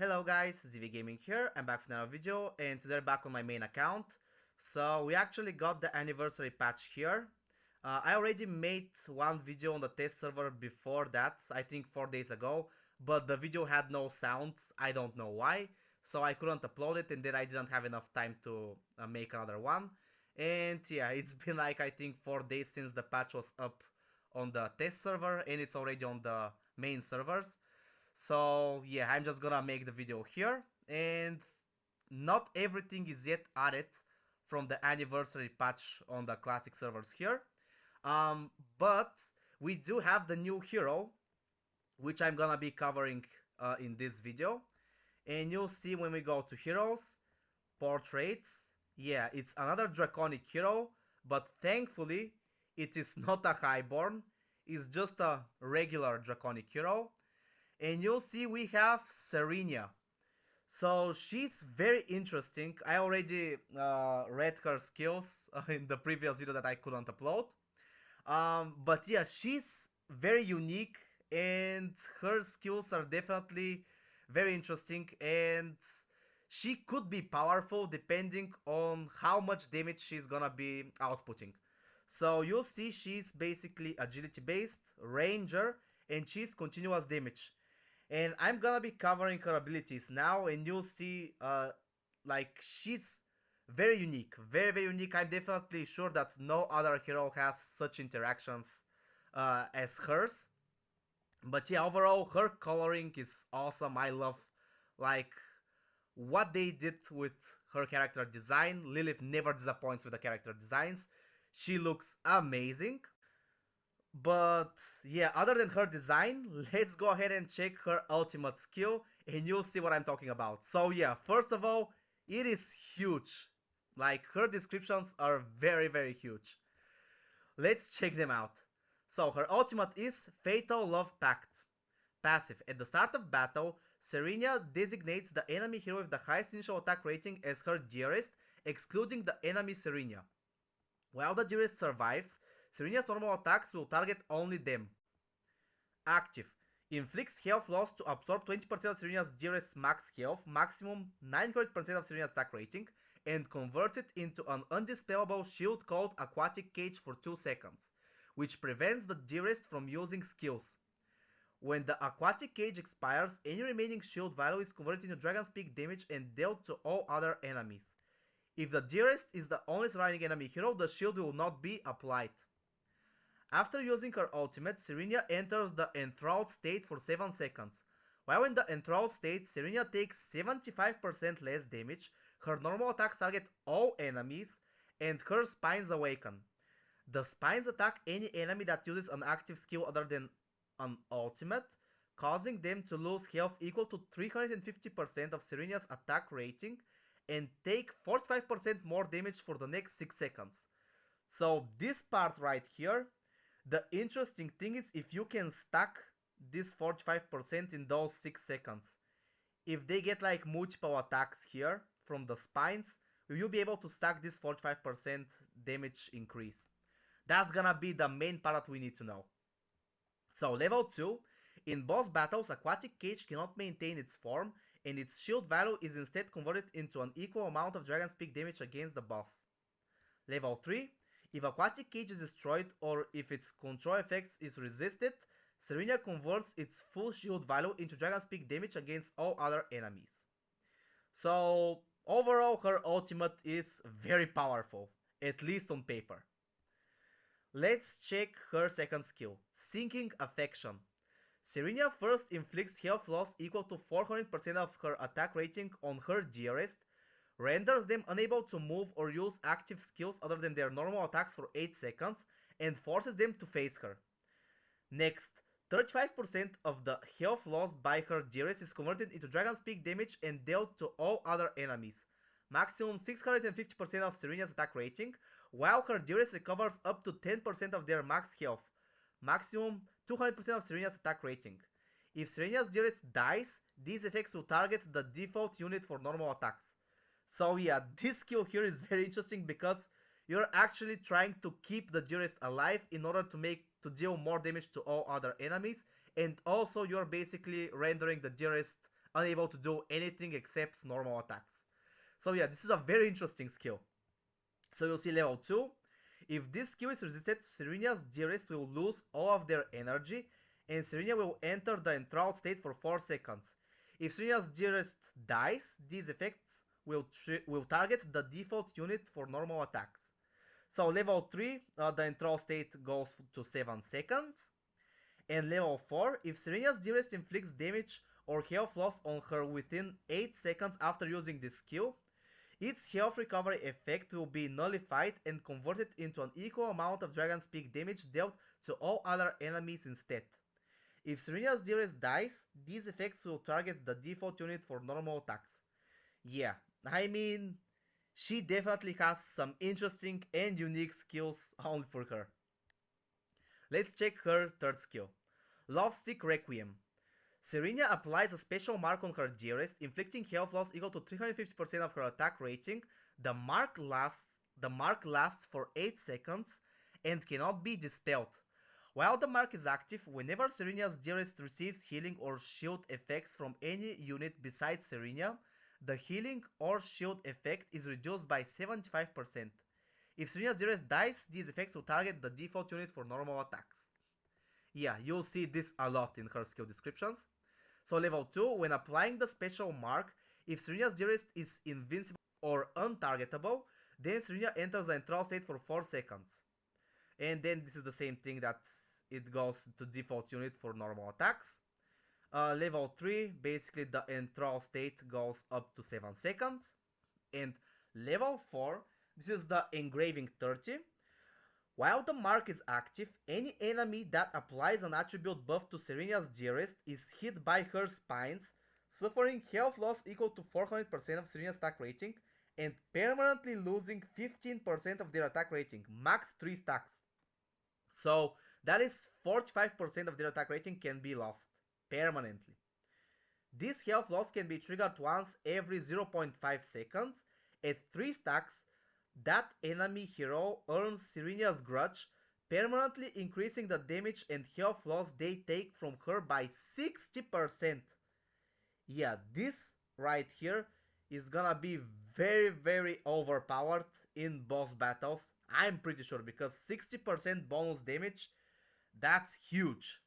Hello guys, ZVGaming here. I'm back with another video and today back on my main account. So we actually got the anniversary patch here. I already made one video on the test server before that, I think 4 days ago, but the video had no sound, I don't know why, so I couldn't upload it and then I didn't have enough time to make another one. And yeah, it's been like I think 4 days since the patch was up on the test server and it's already on the main servers. So yeah, I'm just gonna make the video here, and not everything is yet added from the anniversary patch on the classic servers here. But we do have the new hero, which I'm gonna be covering in this video. And you'll see when we go to heroes, portraits, yeah, it's another Draconic hero, but thankfully it is not a highborn, it's just a regular Draconic hero. And you'll see we have Serennia. So she's very interesting. I already read her skills in the previous video that I couldn't upload. But yeah, she's very unique and her skills are definitely very interesting, and she could be powerful depending on how much damage she's gonna be outputting. So you'll see she's basically agility based, ranger, and she's continuous damage. And I'm gonna be covering her abilities now, and you'll see like she's very unique, very unique. I'm definitely sure that no other hero has such interactions as hers. But yeah, overall her coloring is awesome. I love like what they did with her character design. Lilith never disappoints with the character designs. She looks amazing. But yeah, other than her design, let's go ahead and check her ultimate skill and you'll see what I'm talking about. So yeah, first of all, it is huge. Like, her descriptions are very huge. Let's check them out. So her ultimate is Fatal Love Pact. Passive. At the start of battle, Serennia designates the enemy hero with the highest initial attack rating as her dearest, excluding the enemy Serennia. While the dearest survives, Serennia's normal attacks will target only them. Active. Inflicts health loss to absorb 20% of Serennia's dearest max health, maximum 900% of Serennia's attack rating, and converts it into an undispellable shield called Aquatic Cage for 2 seconds, which prevents the dearest from using skills. When the Aquatic Cage expires, any remaining shield value is converted into Dragon's Peak damage and dealt to all other enemies. If the dearest is the only surviving enemy hero, the shield will not be applied. After using her ultimate, Serennia enters the Enthralled state for 7 seconds. While in the Enthralled state, Serennia takes 75% less damage, her normal attacks target all enemies, and her Spines awaken. The Spines attack any enemy that uses an active skill other than an ultimate, causing them to lose health equal to 350% of Serennia's attack rating and take 45% more damage for the next 6 seconds. So this part right here, the interesting thing is if you can stack this 45% in those 6 seconds. If they get like multiple attacks here from the spines, you'll be able to stack this 45% damage increase. That's gonna be the main part that we need to know. So level 2, in boss battles, Aquatic Cage cannot maintain its form, and its shield value is instead converted into an equal amount of Dragon's Peak damage against the boss. Level 3, if Aquatic Cage is destroyed or if its control effects is resisted, Serennia converts its full shield value into Dragon's Peak damage against all other enemies. So overall her ultimate is very powerful, at least on paper. Let's check her second skill, Sinking Affection. Serennia first inflicts health loss equal to 400% of her attack rating on her dearest, renders them unable to move or use active skills other than their normal attacks for 8 seconds, and forces them to face her. Next, 35% of the health lost by her dearest is converted into Dragon's Peak damage and dealt to all other enemies. Maximum 650% of Serennia's attack rating, while her dearest recovers up to 10% of their max health. Maximum 200% of Serennia's attack rating. If Serennia's dearest dies, these effects will target the default unit for normal attacks. So yeah, this skill here is very interesting because you're actually trying to keep the dearest alive in order to deal more damage to all other enemies, and also you're basically rendering the dearest unable to do anything except normal attacks. So yeah, this is a very interesting skill. So you'll see level 2. If this skill is resisted, Serennia's Dearest will lose all of their energy, and Serenia will enter the enthralled state for 4 seconds. If Serennia's Dearest dies, these effects will target the default unit for normal attacks. So level 3, the enthralled state goes to 7 seconds. And level 4, if Serenia's Dearest inflicts damage or health loss on her within 8 seconds after using this skill, its health recovery effect will be nullified and converted into an equal amount of Dragon's Peak damage dealt to all other enemies instead. If Serenia's Dearest dies, these effects will target the default unit for normal attacks. Yeah, I mean, she definitely has some interesting and unique skills only for her. Let's check her third skill. Lovesick Requiem. Serenia applies a special mark on her Dearest, inflicting health loss equal to 350% of her attack rating. The mark lasts for 8 seconds and cannot be dispelled. While the mark is active, whenever Serenia's Dearest receives healing or shield effects from any unit besides Serenia, the healing or shield effect is reduced by 75%. If Serena's Dearest dies, these effects will target the default unit for normal attacks. Yeah, you'll see this a lot in her skill descriptions. So level 2, when applying the special mark, if Serena's Dearest is invincible or untargetable, then Serenia enters the enthrall state for 4 seconds. And then this is the same thing that it goes to default unit for normal attacks. Level 3, basically the enthrall state goes up to 7 seconds. And level 4, this is the engraving 30. While the mark is active, any enemy that applies an attribute buff to Serenia's Dearest is hit by her spines, suffering health loss equal to 400% of Serenia's attack rating and permanently losing 15% of their attack rating, max 3 stacks. So that is 45% of their attack rating can be lost permanently. This health loss can be triggered once every 0.5 seconds. At 3 stacks, that enemy hero earns Serenia's Grudge, permanently increasing the damage and health loss they take from her by 60%. Yeah, this right here is gonna be very overpowered in boss battles. I'm pretty sure, because 60% bonus damage, that's huge.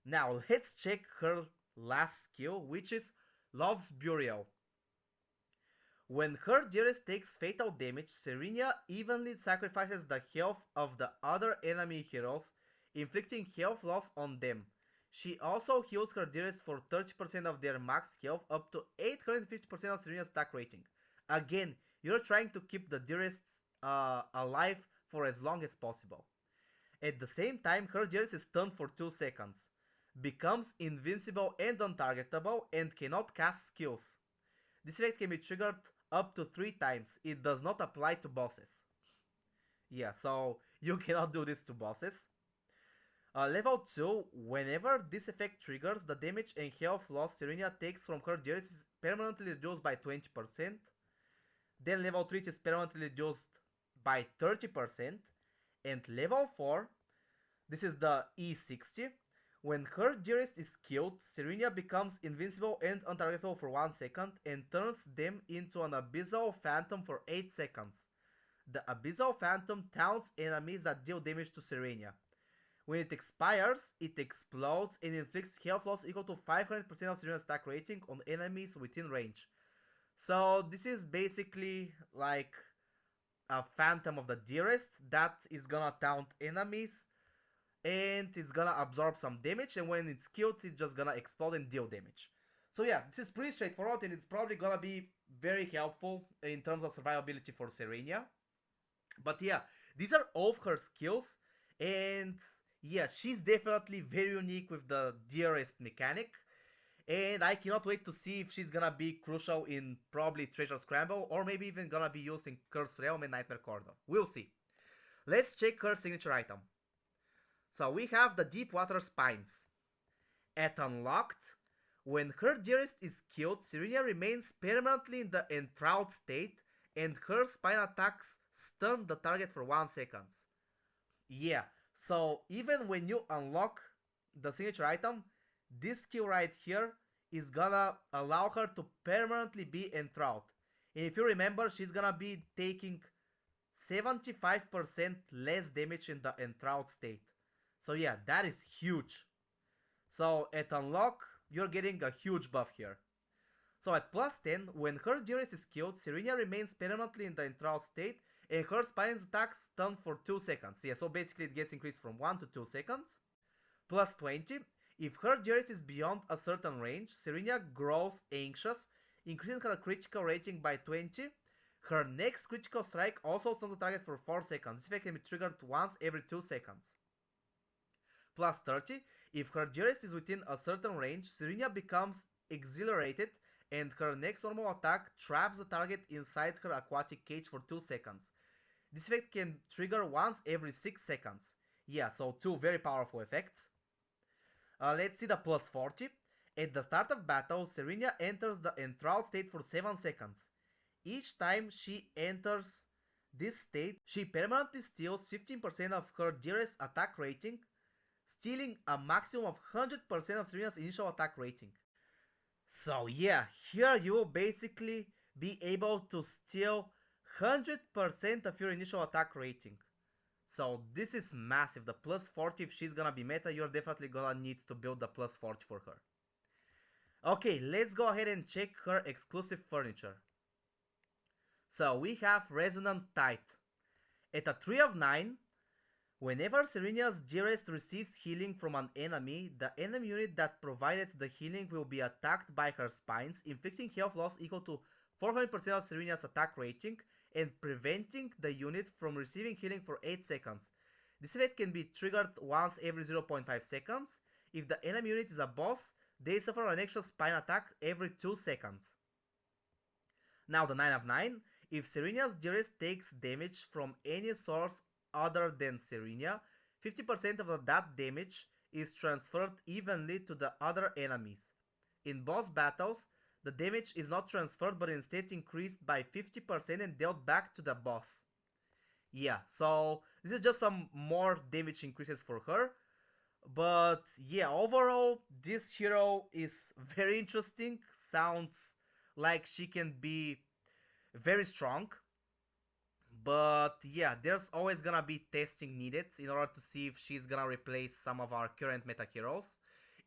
Now let's check her last skill, which is Love's Burial. When her Dearest takes fatal damage, Serenia evenly sacrifices the health of the other enemy heroes, inflicting health loss on them. She also heals her Dearest for 30% of their max health, up to 850% of Serenia's attack rating. Again, you're trying to keep the Dearests alive for as long as possible. At the same time, her Dearest is stunned for 2 seconds, becomes invincible and untargetable, and cannot cast skills. This effect can be triggered up to 3 times. It does not apply to bosses. Yeah, so you cannot do this to bosses. Level 2, whenever this effect triggers, the damage and health loss Serenia takes from her Dearest is permanently reduced by 20%. Then level 3 is permanently reduced by 30%. And level 4, this is the E60. When her Dearest is killed, Serenia becomes invincible and untargetable for 1 second and turns them into an Abyssal Phantom for 8 seconds. The Abyssal Phantom taunts enemies that deal damage to Serenia. When it expires, it explodes and inflicts health loss equal to 500% of Serena's attack rating on enemies within range. So this is basically like a Phantom of the Dearest that is gonna taunt enemies, and it's gonna absorb some damage, and when it's killed, it's just gonna explode and deal damage. So yeah, this is pretty straightforward, and it's probably gonna be very helpful in terms of survivability for Serenia. But yeah, these are all of her skills, and yeah, she's definitely very unique with the Dearest mechanic, and I cannot wait to see if she's gonna be crucial in probably Treasure Scramble, or maybe even gonna be used in Cursed Realm and Nightmare Corridor. We'll see. Let's check her signature item. So we have the Deepwater Spines. At unlocked, when her Dearest is killed, Serenia remains permanently in the enthralled state, and her spine attacks stun the target for 1 second. Yeah, so even when you unlock the signature item, this skill right here is gonna allow her to permanently be enthralled. And if you remember, she's gonna be taking 75% less damage in the enthralled state. So yeah, that is huge. So at unlock, you're getting a huge buff here. So at plus 10, when her Geras is killed, Serennia remains permanently in the enthralled state and her Spine's attacks stun for 2 seconds. Yeah, so basically it gets increased from 1 to 2 seconds. Plus 20, if her Geras is beyond a certain range, Serennia grows anxious, increasing her critical rating by 20. Her next critical strike also stuns the target for 4 seconds. This effect can be triggered once every 2 seconds. Plus 30, if her Geras is within a certain range, Serennia becomes exhilarated and her next normal attack traps the target inside her aquatic cage for 2 seconds. This effect can trigger once every 6 seconds. Yeah, so 2 very powerful effects. Let's see the plus 40. At the start of battle, Serennia enters the enthralled state for 7 seconds. Each time she enters this state, she permanently steals 15% of her Geras attack rating, stealing a maximum of 100% of Serennia's initial attack rating. So yeah, here you will basically be able to steal 100% of your initial attack rating. So this is massive. The plus 40, if she's gonna be meta, you're definitely gonna need to build the plus 40 for her. Okay, let's go ahead and check her exclusive furniture. So we have Resonant Tide. At a 3 of 9, whenever Serennia's Geras receives healing from an enemy, the enemy unit that provided the healing will be attacked by her spines, inflicting health loss equal to 400% of Serennia's attack rating and preventing the unit from receiving healing for 8 seconds. This effect can be triggered once every 0.5 seconds. If the enemy unit is a boss, they suffer an extra spine attack every 2 seconds. Now the 9 of 9, if Serennia's Geras takes damage from any source other than Serennia, 50% of that damage is transferred evenly to the other enemies. In boss battles, the damage is not transferred but instead increased by 50% and dealt back to the boss. Yeah, so this is just some more damage increases for her. But yeah, overall, this hero is very interesting. Sounds like she can be very strong. But yeah, there's always gonna be testing needed in order to see if she's gonna replace some of our current meta heroes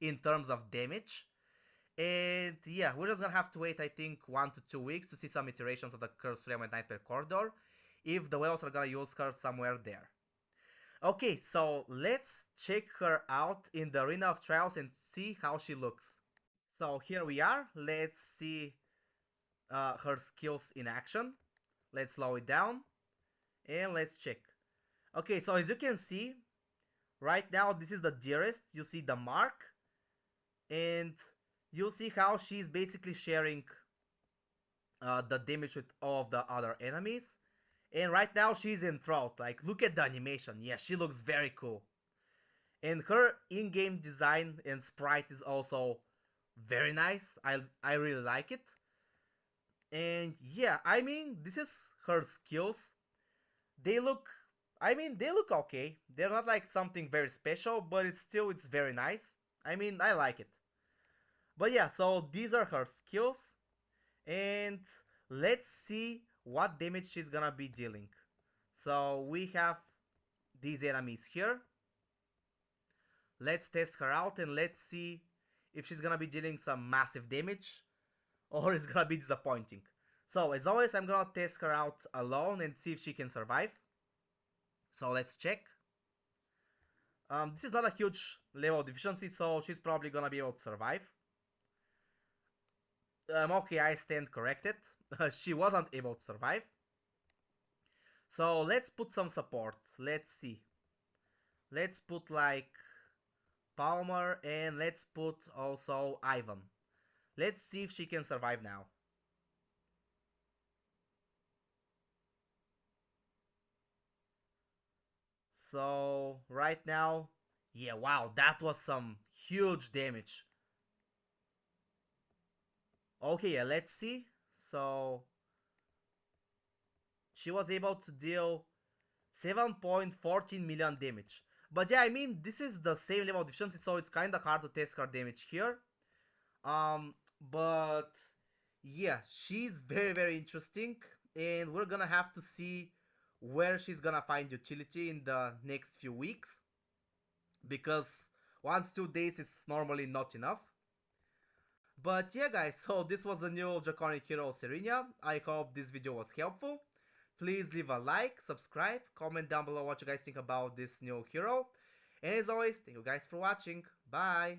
in terms of damage. And yeah, we're just gonna have to wait, I think, 1 to 2 weeks to see some iterations of the Cursed Realm and Nightmare Corridor, if the whales are gonna use her somewhere there. Okay, so let's check her out in the Arena of Trials and see how she looks. So here we are, let's see her skills in action. Let's slow it down and let's check. Okay, so as you can see, right now this is the dearest. You see the mark and you'll see how she's basically sharing the damage with all of the other enemies. And right now she's enthralled. Like, look at the animation. Yeah, she looks very cool. And her in-game design and sprite is also very nice. I really like it. And yeah, I mean, this is her skills. They look, they look okay. They're not like something very special, but it's very nice. I mean, I like it. But yeah, so these are her skills. And let's see what damage she's gonna be dealing. So we have these enemies here. Let's test her out and let's see if she's gonna be dealing some massive damage or it's gonna be disappointing. So as always, I'm gonna test her out alone and see if she can survive. So let's check. This is not a huge level deficiency, so she's probably gonna be able to survive. Okay, I stand corrected. She wasn't able to survive. So let's put some support. Let's see. Let's put like Palmer and let's put also Ivan. Let's see if she can survive now. So right now, yeah, wow, that was some huge damage. Okay, yeah, let's see. So she was able to deal 7.14 million damage. But yeah, I mean, this is the same level of deficiency, so it's kinda hard to test her damage here. Um, but yeah, she's very interesting, and we're gonna have to see where she's gonna find utility in the next few weeks because 1 to 2 days is normally not enough. But yeah, guys, so this was the new Draconic hero Serennia. I hope this video was helpful. Please leave a like, subscribe, comment down below what you guys think about this new hero. And as always, thank you guys for watching. Bye!